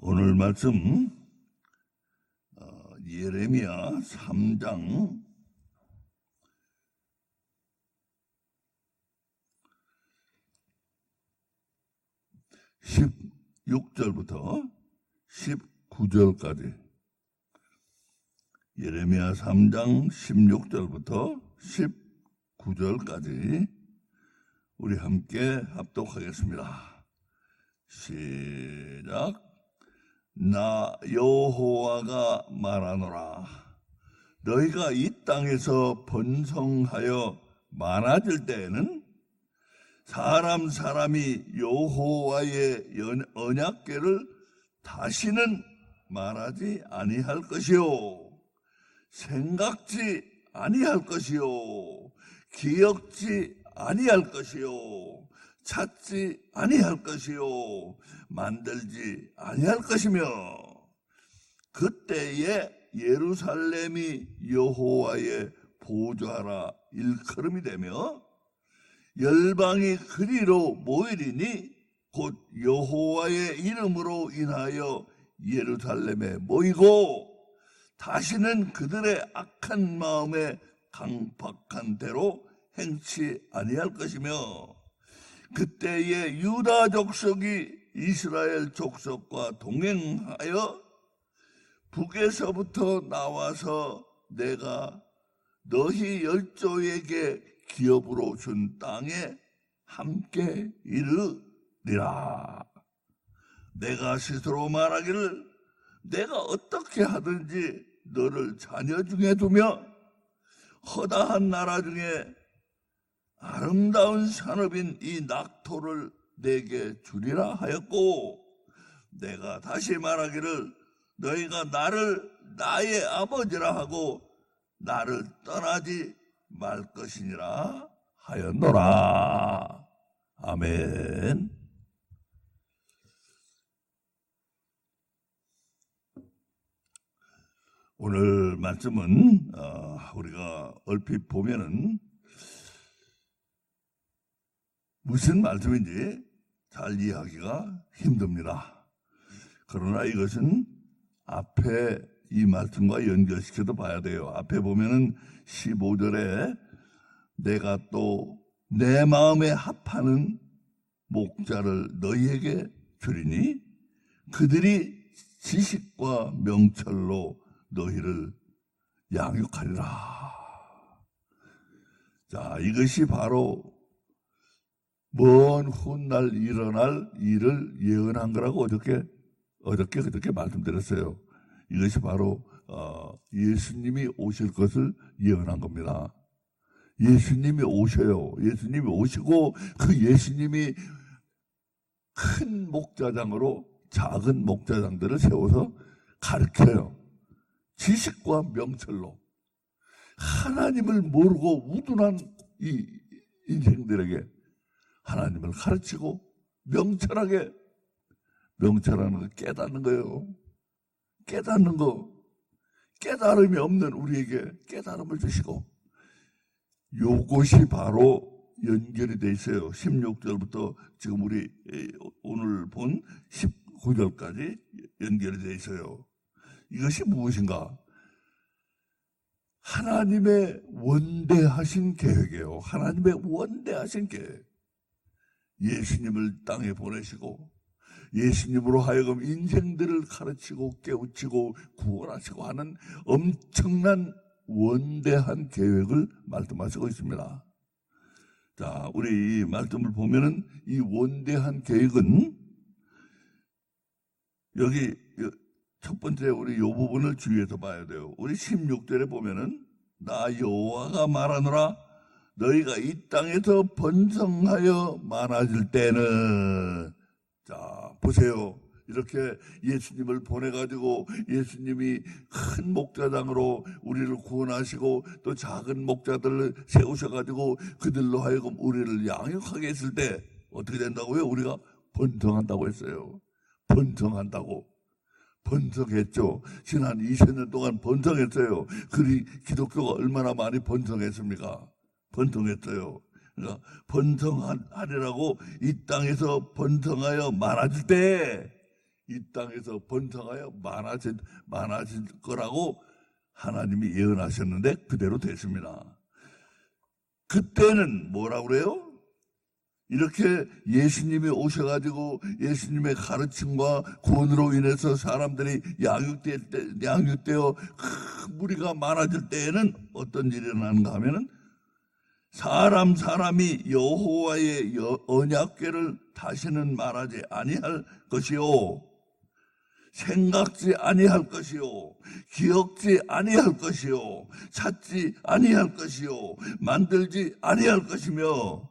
오늘 말씀 예레미야 3장 16절부터 19절까지 예레미야 3장 16절부터 19절까지 우리 함께 합독하겠습니다. 시작. 나 여호와가 말하노라. 너희가 이 땅에서 번성하여 많아질 때에는 사람이 여호와의 언약궤를 다시는 말하지 아니할 것이요, 생각지 아니할 것이요, 기억지 아니할 것이요, 찾지 아니할 것이요, 만들지 아니할 것이며, 그때에 예루살렘이 여호와의 보좌라 일컬음이 되며 열방이 그리로 모이리니 곧 여호와의 이름으로 인하여 예루살렘에 모이고 다시는 그들의 악한 마음에 강박한 대로 행치 아니할 것이며, 그때에 유다 족속이 이스라엘 족속과 동행하여 북에서부터 나와서 내가 너희 열조에게 기업으로 준 땅에 함께 이르리라. 내가 스스로 말하기를 내가 어떻게 하든지 너를 자녀 중에 두며 허다한 나라 중에 아름다운 산업인 이 낙토를 내게 주리라 하였고, 내가 다시 말하기를 너희가 나를 나의 아버지라 하고 나를 떠나지 말 것이니라 하였노라. 아멘. 오늘 말씀은 우리가 얼핏 보면은 무슨 말씀인지 잘 이해하기가 힘듭니다. 그러나 이것은 앞에 이 말씀과 연결시켜서 봐야 돼요. 앞에 보면은 15절에 내가 또 내 마음에 합하는 목자를 너희에게 주리니 그들이 지식과 명철로 너희를 양육하리라. 자, 이것이 바로 먼 훗날 일어날 일을 예언한 거라고 어저께 말씀드렸어요. 이것이 바로 예수님이 오실 것을 예언한 겁니다. 예수님이 오셔요. 예수님이 오시고 그 예수님이 큰 목자장으로 작은 목자장들을 세워서 가르쳐요. 지식과 명철로. 하나님을 모르고 우둔한 이 인생들에게 하나님을 가르치고 명철하게, 명철하는 거 깨닫는 거예요. 깨닫는 거. 깨달음이 없는 우리에게 깨달음을 주시고, 요것이 바로 연결이 돼 있어요. 16절부터 지금 우리 오늘 본 19절까지 연결이 돼 있어요. 이것이 무엇인가? 하나님의 원대하신 계획이에요. 하나님의 원대하신 계획. 예수님을 땅에 보내시고 예수님으로 하여금 인생들을 가르치고 깨우치고 구원하시고 하는 엄청난 원대한 계획을 말씀하시고 있습니다. 자, 우리 이 말씀을 보면은 이 원대한 계획은 여기 첫 번째 우리 이 부분을 주의해서 봐야 돼요. 우리 16절에 보면은 나 여호와가 말하노라. 너희가 이 땅에서 번성하여 많아질 때는, 자, 보세요. 이렇게 예수님을 보내가지고 예수님이 큰 목자장으로 우리를 구원하시고 또 작은 목자들을 세우셔가지고 그들로 하여금 우리를 양육하게 했을 때 어떻게 된다고요? 우리가 번성한다고 했어요. 번성한다고. 번성했죠. 지난 20년 동안 번성했어요. 그리 기독교가 얼마나 많이 번성했습니까? 번성했어요. 그러니까 번성하리라고 이 땅에서 번성하여 많아질 때 이 땅에서 번성하여 많아질 거라고 하나님이 예언하셨는데 그대로 됐습니다. 그때는 뭐라고 그래요? 이렇게 예수님이 오셔가지고 예수님의 가르침과 구원으로 인해서 사람들이 양육되어 큰 무리가 많아질 때에는 어떤 일이 일어나는가 하면은 사람이 여호와의 언약궤를 다시는 말하지 아니할 것이요, 생각지 아니할 것이요, 기억지 아니할 것이요, 찾지 아니할 것이요, 만들지 아니할 것이며,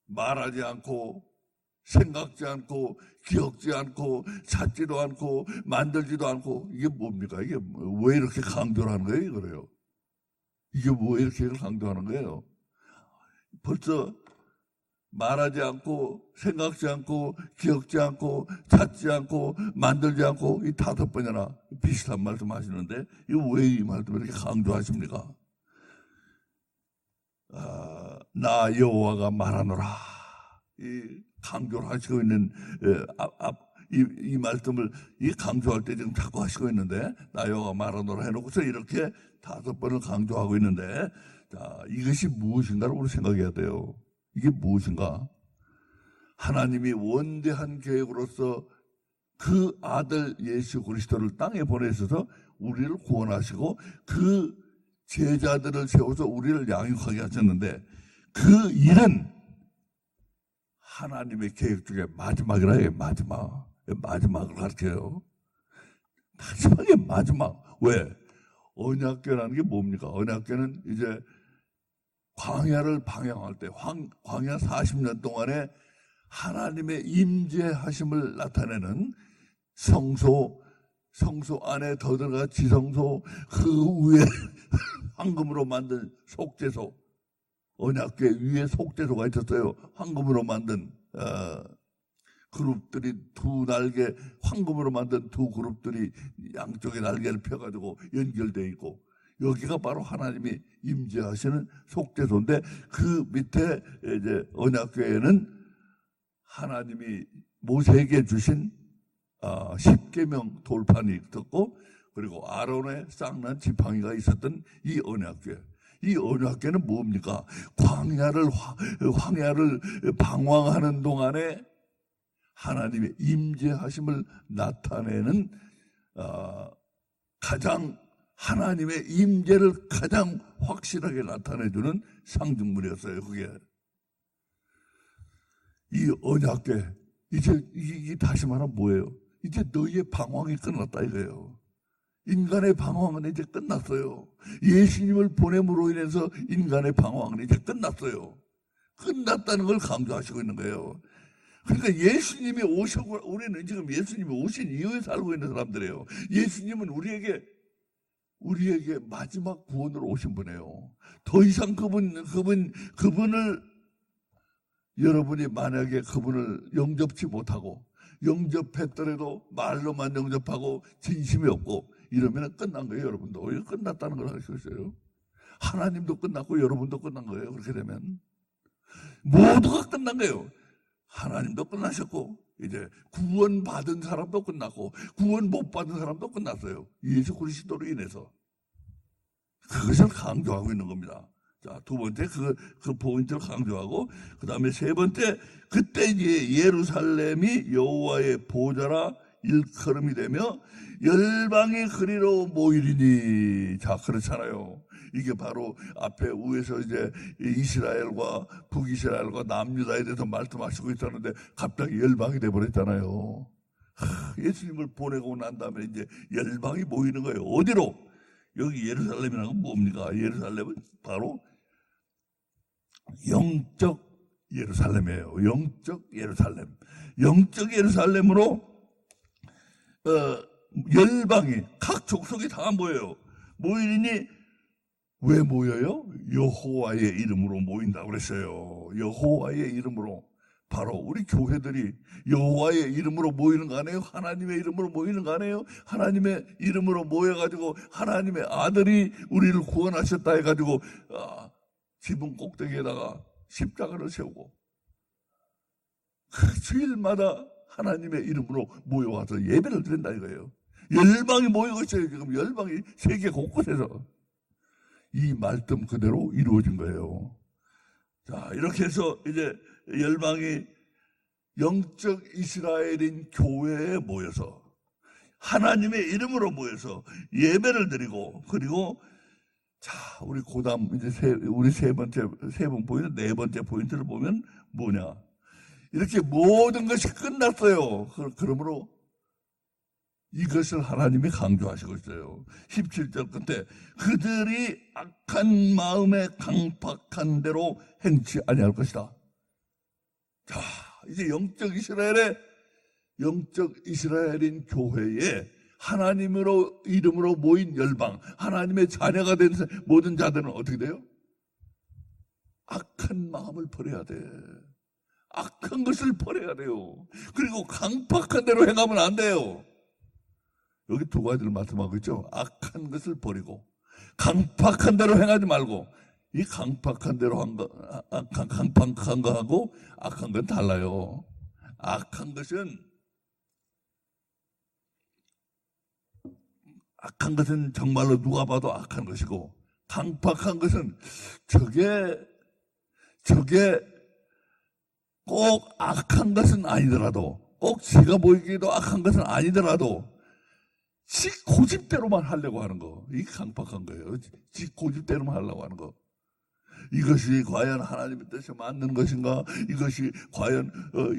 말하지 않고 생각지 않고 기억지 않고 찾지도 않고 만들지도 않고, 이게 뭡니까? 이게 왜 이렇게 강조를 하는 거예요? 이거래요. 이게 왜 이렇게 강조하는 거예요? 벌써 말하지 않고 생각지 않고 기억지 않고 찾지 않고 만들지 않고 이 5번이나 비슷한 말씀 하시는데, 이거 왜 이 말씀 이렇게 강조하십니까? 나 여호와가 말하노라, 이 강조를 하시고 있는 이 말씀을 이 강조할 때 지금 자꾸 하시고 있는데, 나 여호와가 말하노라 해놓고서 이렇게 5번을 강조하고 있는데, 자, 이것이 무엇인가를 우리 생각해야 돼요. 이게 무엇인가? 하나님이 원대한 계획으로서 그 아들 예수 그리스도를 땅에 보내셔서 우리를 구원하시고 그 제자들을 세워서 우리를 양육하게 하셨는데, 그 일은 하나님의 계획 중에 마지막이라 해요. 마지막을 가르쳐요. 마지막에 마지막. 왜? 언약궤라는 게 뭡니까? 언약궤는 이제 광야를 방향할 때, 광야 40년 동안에 하나님의 임재하심을 나타내는 성소 안에 더 들어가 지성소, 그 위에 황금으로 만든 속죄소, 언약궤 위에 속죄소가 있었어요. 황금으로 만든 그룹들이 황금으로 만든 두 그룹들이 양쪽에 날개를 펴가지고 연결되어 있고, 여기가 바로 하나님이 임재하시는 속죄소인데, 그 밑에 이제 언약궤에는 하나님이 모세에게 주신 10계명 돌판이 있었고, 그리고 아론의 쌍난 지팡이가 있었던 이 언약궤. 이 언약궤는 뭡니까? 광야를 방황하는 동안에 하나님의 임재하심을 나타내는 가장 하나님의 임재를 가장 확실하게 나타내주는 상징물이었어요. 그게 이 언약궤. 이제 이 다시 말하면 뭐예요? 이제 너희의 방황이 끝났다 이거예요. 인간의 방황은 이제 끝났어요. 예수님을 보냄으로 인해서 인간의 방황은 이제 끝났어요. 끝났다는 걸 강조하시고 있는 거예요. 그러니까 예수님이 오셨고, 우리는 지금 예수님이 오신 이후에 살고 있는 사람들이에요. 예수님은 우리에게 마지막 구원으로 오신 분이에요. 더 이상 그분을 여러분이 만약에 그분을 영접치 못하고, 영접했더라도 말로만 영접하고 진심이 없고 이러면 끝난 거예요. 여러분도 이거 끝났다는 걸 알 수 있어요. 하나님도 끝났고 여러분도 끝난 거예요. 그렇게 되면 모두가 끝난 거예요. 하나님도 끝나셨고, 이제 구원 받은 사람도 끝났고 구원 못 받은 사람도 끝났어요. 예수 그리스도로 인해서. 그것을 강조하고 있는 겁니다. 자, 두 번째 그 포인트를 강조하고, 그 다음에 세 번째, 그때 이제 예루살렘이 여호와의 보좌라 일컬음이 되며 열방이 그리로 모이리니. 자, 그렇잖아요. 이게 바로 앞에 위에서 이제 이스라엘과 북이스라엘과 남유다에 대해서 말씀하시고 있었는데 갑자기 열방이 돼버렸잖아요. 예수님을 보내고 난 다음에 이제 열방이 모이는 거예요. 어디로? 여기 예루살렘이라는 건 뭡니까? 예루살렘은 바로 영적 예루살렘이에요. 영적 예루살렘. 영적 예루살렘으로 열방이, 각 족속이 다 모여요. 모이니 왜 모여요? 여호와의 이름으로 모인다고 그랬어요. 여호와의 이름으로. 바로 우리 교회들이 여호와의 이름으로 모이는 거 아니에요? 하나님의 이름으로 모이는 거 아니에요? 하나님의 이름으로 모여가지고 하나님의 아들이 우리를 구원하셨다 해가지고 지붕 꼭대기에다가 십자가를 세우고 그 주일마다 하나님의 이름으로 모여와서 예배를 드린다 이거예요. 열방이 모이고 있어요. 지금 열방이 세계 곳곳에서. 이 말씀 그대로 이루어진 거예요. 자, 이렇게 해서 이제 열방이 영적 이스라엘인 교회에 모여서 하나님의 이름으로 모여서 예배를 드리고, 그리고 자, 우리 고담 이제 우리 세 번째 포인트, 네 번째 포인트를 보면 뭐냐? 이렇게 모든 것이 끝났어요. 그러므로 이것을 하나님이 강조하시고 있어요. 17절 끝에 그들이 악한 마음에 강팍한 대로 행치 아니할 것이다. 자, 이제 영적 이스라엘인 교회에 하나님으로 이름으로 모인 열방, 하나님의 자녀가 된 모든 자들은 어떻게 돼요? 악한 마음을 버려야 돼. 악한 것을 버려야 돼요. 그리고 강팍한 대로 행하면 안 돼요. 여기 두 가지를 말씀하고 있죠. 악한 것을 버리고 강팍한 대로 행하지 말고. 이 강팍한 대로 한 거, 강팍한 거하고 악한 건 달라요. 악한 것은 정말로 누가 봐도 악한 것이고, 강팍한 것은 저게 꼭 악한 것은 아니더라도, 꼭 지가 보이기에도 악한 것은 아니더라도 지 고집대로만 하려고 하는 거, 이게 강팍한 거예요. 지 고집대로만 하려고 하는 거. 이것이 과연 하나님의 뜻에 맞는 것인가? 이것이 과연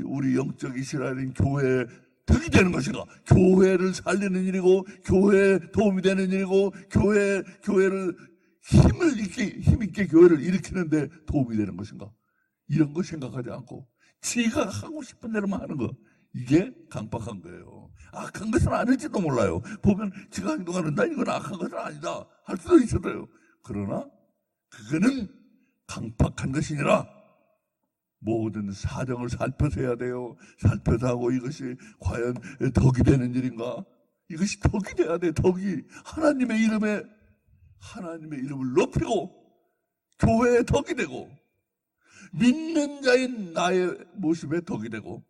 우리 영적 이스라엘인 교회에 득이 되는 것인가? 교회를 살리는 일이고, 교회에 도움이 되는 일이고, 교회를 힘있게 교회를 일으키는데 도움이 되는 것인가? 이런 거 생각하지 않고 지가 하고 싶은 대로만 하는 거, 이게 강팍한 거예요. 악한 것은 아닐지도 몰라요. 보면 지가 행동하는다, 이건 악한 것은 아니다 할 수도 있어요. 그러나 그거는 강팍한 것이니라 모든 사정을 살펴서 해야 돼요. 살펴서 하고 이것이 과연 덕이 되는 일인가? 이것이 덕이 돼야 돼. 덕이 하나님의 이름을 높이고 교회의 덕이 되고 믿는 자인 나의 모습에 덕이 되고,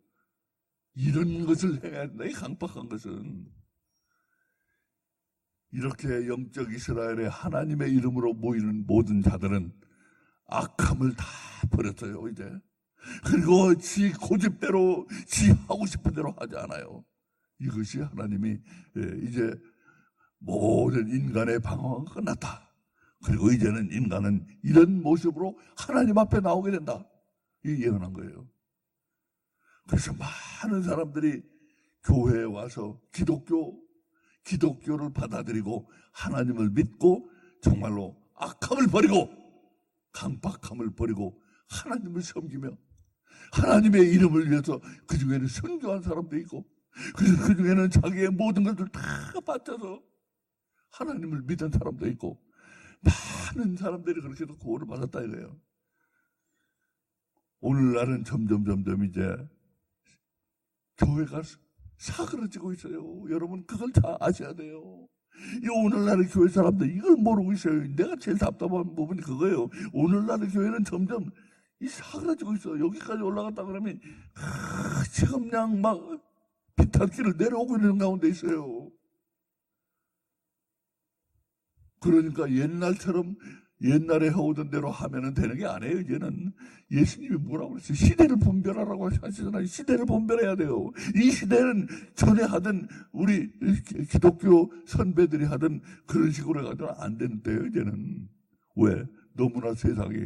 이런 것을 해야 된다. 이 강팍한 것은. 이렇게 영적 이스라엘의 하나님의 이름으로 모이는 모든 자들은 악함을 다 버렸어요, 이제. 그리고 지 고집대로, 지 하고 싶은 대로 하지 않아요. 이것이 하나님이 이제 모든 인간의 방황은 끝났다. 그리고 이제는 인간은 이런 모습으로 하나님 앞에 나오게 된다. 이게 예언한 거예요. 그래서 많은 사람들이 교회에 와서 기독교를 받아들이고 하나님을 믿고 정말로 악함을 버리고 강팍함을 버리고 하나님을 섬기며 하나님의 이름을 위해서, 그 중에는 순교한 사람도 있고, 그 중에는 자기의 모든 것을 다 바쳐서 하나님을 믿은 사람도 있고, 많은 사람들이 그렇게 해서 구원을 받았다 이거예요. 오늘날은 점점 이제 교회가 사그러지고 있어요. 여러분 그걸 다 아셔야 돼요. 이 오늘날의 교회 사람들 이걸 모르고 있어요. 내가 제일 답답한 부분이 그거예요. 오늘날의 교회는 점점 이 사그러지고 있어. 여기까지 올라갔다 그러면 지금 그냥 막 비탈길을 내려오고 있는 가운데 있어요. 그러니까 옛날에 해오던 대로 하면은 되는 게 아니에요. 이제는 예수님이 뭐라고 그랬어요? 시대를 분별하라고 하시잖아요. 시대를 분별해야 돼요. 이 시대는 전에 하던 우리 기독교 선배들이 하던 그런 식으로 해가지고는 안 되는데요. 이제는. 왜? 너무나 세상이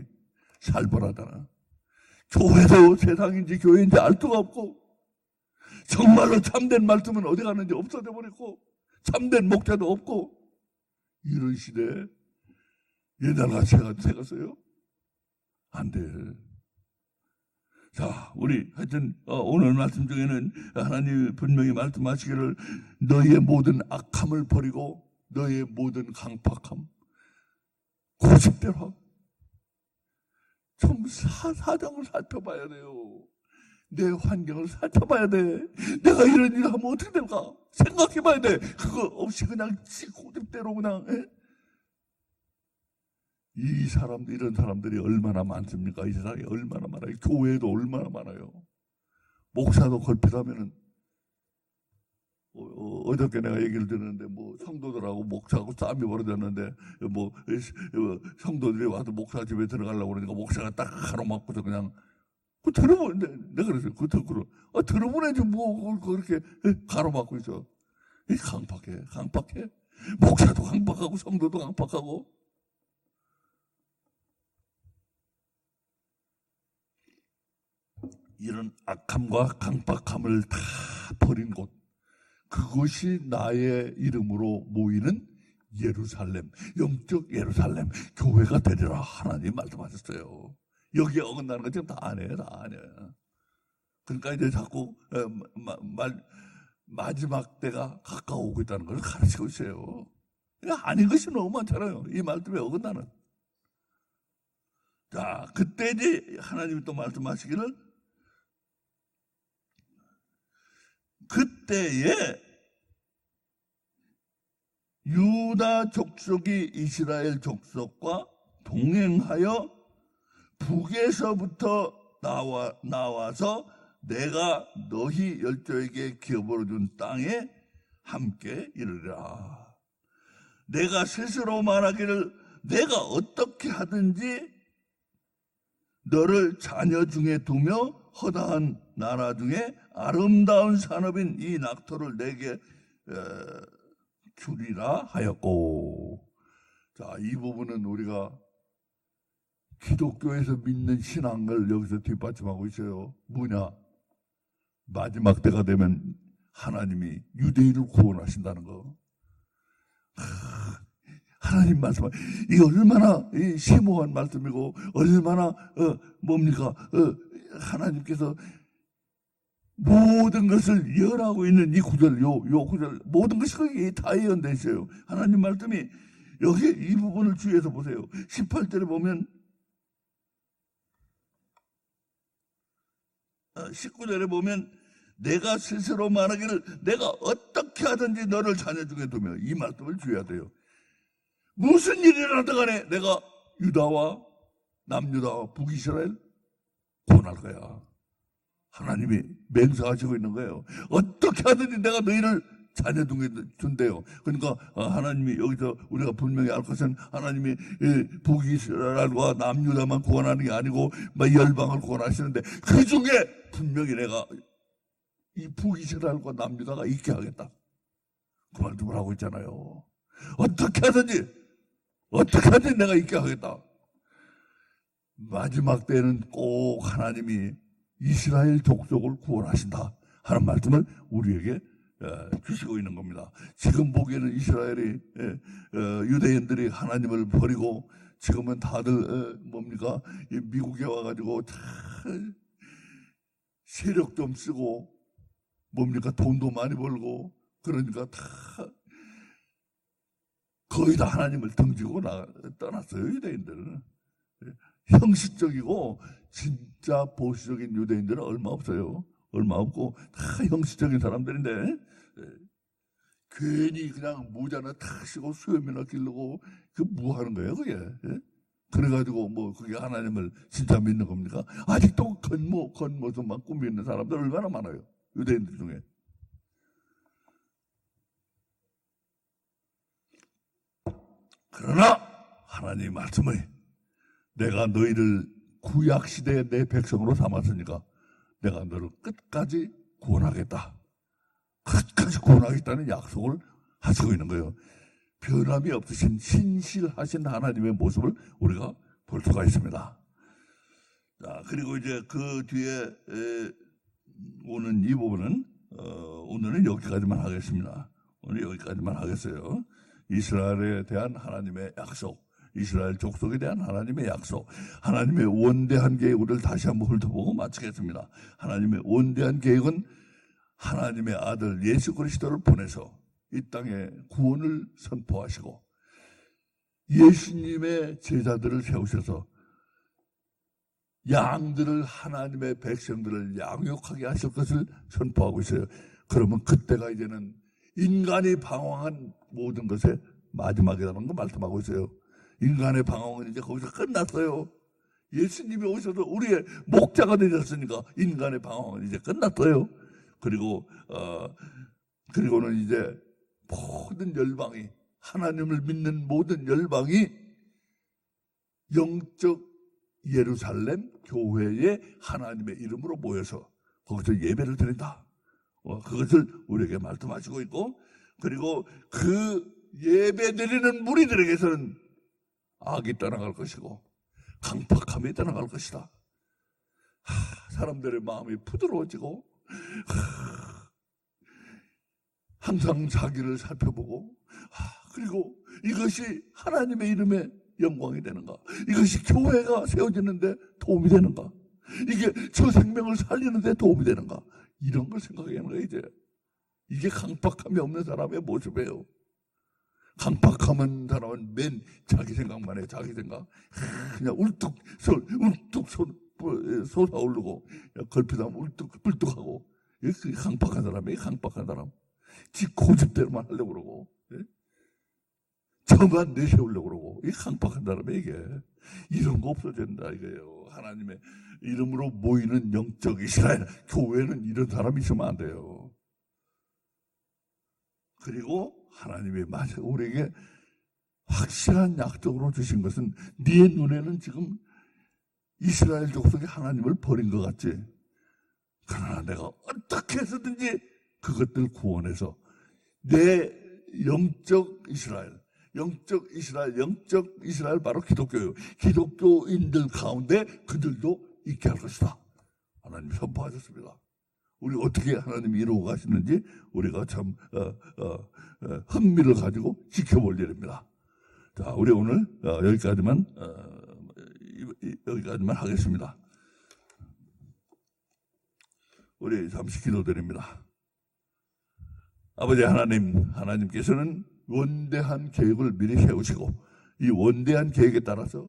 살벌하잖아. 교회도 세상인지 교회인지 알 수가 없고, 정말로 참된 말씀은 어디 가는지 없어져 버렸고, 참된 목자도 없고, 이런 시대에 옛날같이 해갔어요? 안 돼. 자, 우리 하여튼 오늘 말씀 중에는 하나님이 분명히 말씀하시기를 너희의 모든 악함을 버리고 너희의 모든 강팍함, 고집대로 하고, 좀 사정을 살펴봐야 돼요. 내 환경을 살펴봐야 돼. 내가 이런 일을 하면 어떻게 될까 생각해봐야 돼. 그거 없이 그냥 지 고집대로 그냥 이런 사람들이 얼마나 많습니까? 이 세상에 얼마나 많아요. 교회에도 얼마나 많아요. 목사도 걸핏하면은 어저께 내가 얘기를 들었는데 뭐 성도들하고 목사하고 싸움이 벌어졌는데 뭐 성도들이 와서 목사 집에 들어가려고 그러니까 목사가 딱 가로막고서 그냥 그 들어보는데 내가 그랬어요. 그 듣고 들어보내지 뭐 그렇게 가로막고 있어. 이 강팍해. 목사도 강팍하고 성도도 강팍하고. 이런 악함과 강팍함을 다 버린 곳, 그것이 나의 이름으로 모이는 예루살렘, 영적 예루살렘 교회가 되리라 하나님 말씀하셨어요. 여기에 어긋나는 거 지금 다 아니에요. 그러니까 이제 자꾸 마지막 때가 가까워오고 있다는 걸 가르치고 있어요. 그러니까 아닌 것이 너무 많잖아요. 이 말씀에 어긋나는. 자, 그때 이제 하나님이 또 말씀하시기를 그때에 유다 족속이 이스라엘 족속과 동행하여 북에서부터 나와서 내가 너희 열조에게 기업으로 준 땅에 함께 이르리라. 내가 스스로 말하기를 내가 어떻게 하든지 너를 자녀 중에 두며 허다한 나라 중에 아름다운 산업인 이 낙토를 내게 주리라 하였고. 자, 이 부분은 우리가 기독교에서 믿는 신앙을 여기서 뒷받침하고 있어요. 뭐냐? 마지막 때가 되면 하나님이 유대인을 구원하신다는 거. 하나님 말씀, 이 얼마나 심오한 말씀이고 얼마나 뭡니까? 하나님께서 모든 것을 열하고 있는 이 구절, 요 구절, 모든 것이 거기에 다 예언되어 있어요. 하나님 말씀이 여기 이 부분을 주의해서 보세요. 18절에 보면 19절에 보면 내가 스스로 말하기를 내가 어떻게 하든지 너를 자녀 중에 두며, 이 말씀을 주의해야 돼요. 무슨 일이 일어나든 간에 내가 유다와 남유다와 북이스라엘 구원할 거야. 하나님이 맹세하시고 있는 거예요. 어떻게 하든지 내가 너희를 자녀 중에 준대요. 그러니까 하나님이 여기서 우리가 분명히 알 것은 하나님이 북이스라엘과 남유다만 구원하는 게 아니고 열방을 구원하시는데 그 중에 분명히 내가 이 북이스라엘과 남유다가 있게 하겠다. 그 말씀을 하고 있잖아요. 어떻게 하든지 내가 있게 하겠다. 마지막 때는 꼭 하나님이 이스라엘 족속을 구원하신다 하는 말씀을 우리에게 주시고 있는 겁니다. 지금 보기에는 이스라엘이 유대인들이 하나님을 버리고 지금은 다들 뭡니까? 미국에 와가지고 세력 좀 쓰고 뭡니까? 돈도 많이 벌고 그러니까 다 거의 다 하나님을 등지고 떠났어요. 유대인들은. 형식적이고 진짜 보수적인 유대인들은 얼마 없어요. 얼마 없고 다 형식적인 사람들인데 괜히 그냥 모자나 탁 쓰고 수염이나 기르고 그 뭐 하는 거예요 그게. 그래가지고 뭐 그게 하나님을 진짜 믿는 겁니까? 아직도 겉모습만 꾸미는 사람들 얼마나 많아요. 유대인들 중에. 그러나 하나님 말씀을 내가 너희를 구약시대의 내 백성으로 삼았으니까 내가 너를 끝까지 구원하겠다. 끝까지 구원하겠다는 약속을 하시고 있는 거예요. 변함이 없으신 신실하신 하나님의 모습을 우리가 볼 수가 있습니다. 자, 그리고 이제 그 뒤에 오는 이 부분은 오늘은 여기까지만 하겠습니다. 오늘 여기까지만 하겠어요. 이스라엘에 대한 하나님의 약속, 이스라엘 족속에 대한 하나님의 약속, 하나님의 원대한 계획을 다시 한번 훑어보고 마치겠습니다. 하나님의 원대한 계획은 하나님의 아들 예수 그리스도를 보내서 이 땅에 구원을 선포하시고 예수님의 제자들을 세우셔서 양들을, 하나님의 백성들을 양육하게 하실 것을 선포하고 있어요. 그러면 그때가 이제는 인간이 방황한 모든 것의 마지막이라는 거 말씀하고 있어요. 인간의 방황은 이제 거기서 끝났어요. 예수님이 오셔서 우리의 목자가 되셨으니까 인간의 방황은 이제 끝났어요. 그리고 그리고는 이제 모든 열방이, 하나님을 믿는 모든 열방이 영적 예루살렘 교회에 하나님의 이름으로 모여서 거기서 예배를 드린다. 그것을 우리에게 말씀하시고 있고, 그리고 그 예배 드리는 무리들에게서는 악이 떠나갈 것이고 강팍함이 떠나갈 것이다. 사람들의 마음이 부드러워지고 항상 자기를 살펴보고, 그리고 이것이 하나님의 이름의 영광이 되는가, 이것이 교회가 세워지는데 도움이 되는가, 이게 저 생명을 살리는데 도움이 되는가, 이런 걸 생각하는 거예요. 이제 이게 강팍함이 없는 사람의 모습이에요. 강팍함은 사람은 맨 자기 생각만 해. 자기 생각 그냥 울뚝 솟아오르고 걸핏하면 울뚝 불뚝하고, 그게 강팍한 사람이에요. 강팍한 사람, 지 고집대로만 하려고 그러고, 저만 내세우려고 그러고, 이 강팍한 사람이에요. 이게 이런 거 없어져야 된다 이거예요. 하나님의 이름으로 모이는 영적 이스라엘 교회는 이런 사람이 있으면 안 돼요. 그리고 하나님이 우리에게 확실한 약속으로 주신 것은, 네 눈에는 지금 이스라엘 족속이 하나님을 버린 것 같지? 그러나 내가 어떻게 해서든지 그것들 구원해서 내 영적 이스라엘 바로 기독교예요. 기독교인들 가운데 그들도 있게 할 것이다. 하나님 선포하셨습니다. 우리 어떻게 하나님이 이루어 가시는지 우리가 참 흥미를 가지고 지켜볼 일입니다. 자, 우리 오늘 여기까지만 하겠습니다. 우리 잠시 기도드립니다. 아버지 하나님께서는 원대한 계획을 미리 세우시고, 이 원대한 계획에 따라서